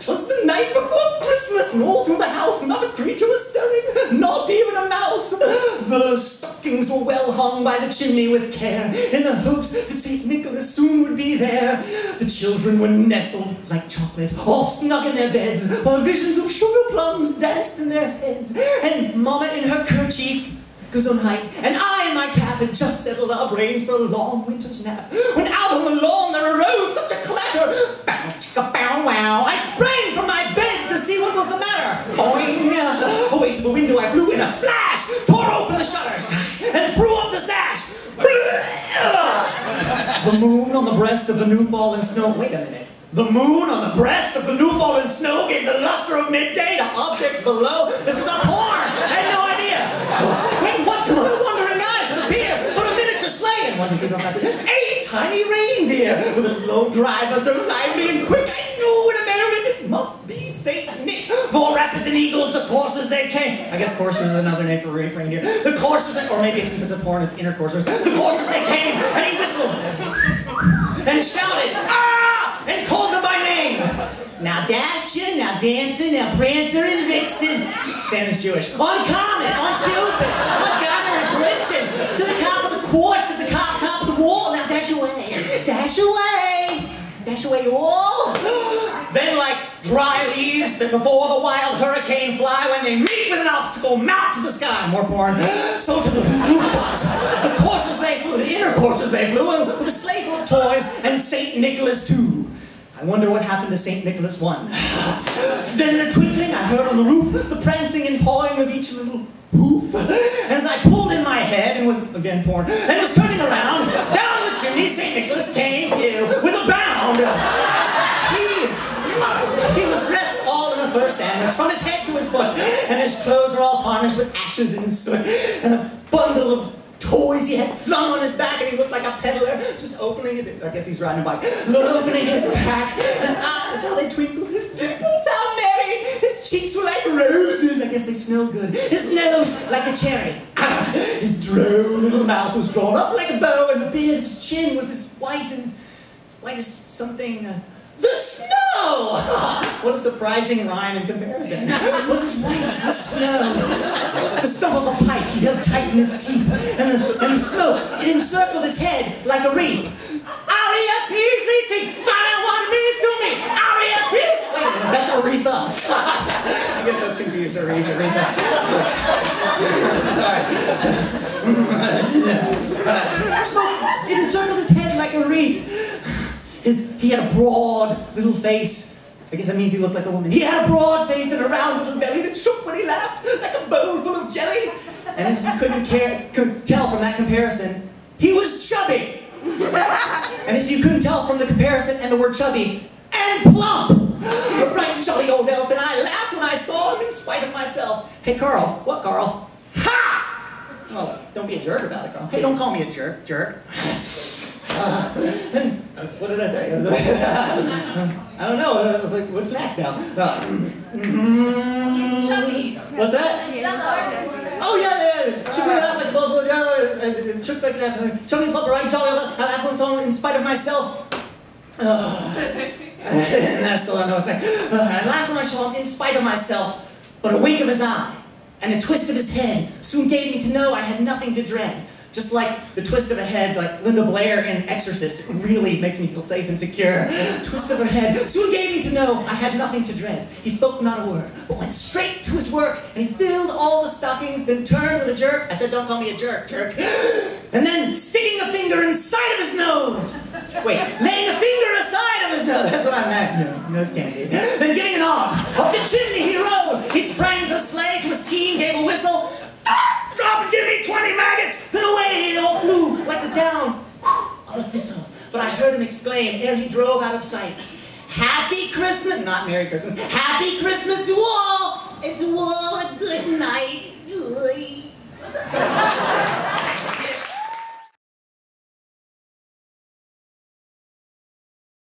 'Twas the night before Christmas, and all through the house not a creature was stirring, not even a mouse. The stockings were well hung by the chimney with care, in the hopes that St. Nicholas soon would be there. The children were nestled like chocolate, all snug in their beds, while visions of sugar plums danced in their heads. And Mama in her kerchief goes on height, and I in my cap had just settled our brains for a long winter's nap, when out on the lawn there arose such a clatter. Bow, chicka, bow, wow. I sprang from my bed to see what was the matter. Boing! Away to the window I flew in a flash, tore open the shutters, and threw up the sash. The moon on the breast of the new fallen snow. Wait a minute. The moon on the breast of the new fallen snow gave the luster of midday to objects below. This is a porn! I had no idea! When what can my wondering eyes would appear but a miniature sleigh and 8 tiny reindeer with a low driver so lively and quick I knew in a merriment it must be Saint Nick. More rapid than eagles, the coursers they came. I guess coursers is another name for reindeer. The coursers, or maybe since it's a porn, it's intercoursers. The coursers they came, and he whistled and shouted, "Ah!" and called them by name. Now Dasher, now Dancer, now Prancer and Vixen. Santa's Jewish. On Comet, on Cupid, on Donner and Blitzen. To the top of the quartz, at the top of the wall. Now dash away, dash away, dash away all. Then like dry leaves that before the wild hurricane fly, when they meet with an obstacle, mount to the sky. More porn. So to the rooftops. The coursers they flew, the inner coursers they flew, with a sleigh full of toys, and St. Nicholas too. I wonder what happened to St. Nicholas I. Then in a twinkling I heard on the roof the prancing and pawing of each little hoof. And as I pulled in my head and was, again porn, and was turning around, down the chimney St. Nicholas came, with a bound. He was dressed all in a fur sandwich, from his head to his foot, and his clothes were all tarnished with ashes and soot, and a bundle of toys he had flung on his back, and he looked like a peddler, just opening his, I guess he's riding a bike, opening his pack. His eyes, how they twinkled, his dimples, how merry, his cheeks were like roses, I guess they smelled good, his nose like a cherry, his droll little mouth was drawn up like a bow, and the beard of his chin was as white as something, the snow! What a surprising rhyme in comparison. Was as white as the snow. The stump of a pipe he held tight in his teeth, and the smoke, it encircled his head like a wreath. R-E-S-P-E-C-T, find out what it means to me! R-E-S-P-E-C-T! Wait a minute, that's Aretha. I get those confused, Aretha. Sorry. Smoke, it encircled his head like a wreath. He had a broad little face. I guess that means he looked like a woman. He had a broad face and a round little belly that shook when he laughed, like a bowl full of jelly. And as you couldn't tell from that comparison, he was chubby. And if you couldn't tell from the comparison and the word chubby, and plump. A bright, jolly old elf, and I laughed when I saw him in spite of myself. Hey, Carl. What, Carl? Ha! Oh, don't be a jerk about it, Carl. Hey, don't call me a jerk. What did I say? I don't know. I was like, what's next now? He's chubby. What's that? Jello. Oh, yeah. She put it out like a bowl full of jello, and shook like that. Chubby, plump, right, jolly. I laughed when I saw him in spite of myself. And I still don't know what's next. I laughed when I saw him in spite of myself, but a wink of his eye and a twist of his head soon gave me to know I had nothing to dread. Just like the twist of a head, like Linda Blair in Exorcist, it really makes me feel safe and secure. Twist of her head soon gave me to know I had nothing to dread. He spoke not a word, but went straight to his work, and he filled all the stockings, then turned with a jerk. I said, don't call me a jerk. And then sticking a finger inside of his nose. Wait, laying a finger aside of his nose. That's what I meant. Nose candy. Then giving a nod. Up the chimney he rose. He sprang to the sleigh, to his team, gave a whistle. Drop and give me 20 maggots! Then away they all flew like the down of a thistle. But I heard him exclaim ere he drove out of sight, Happy Christmas, not Merry Christmas, Happy Christmas to all, and to all a good night.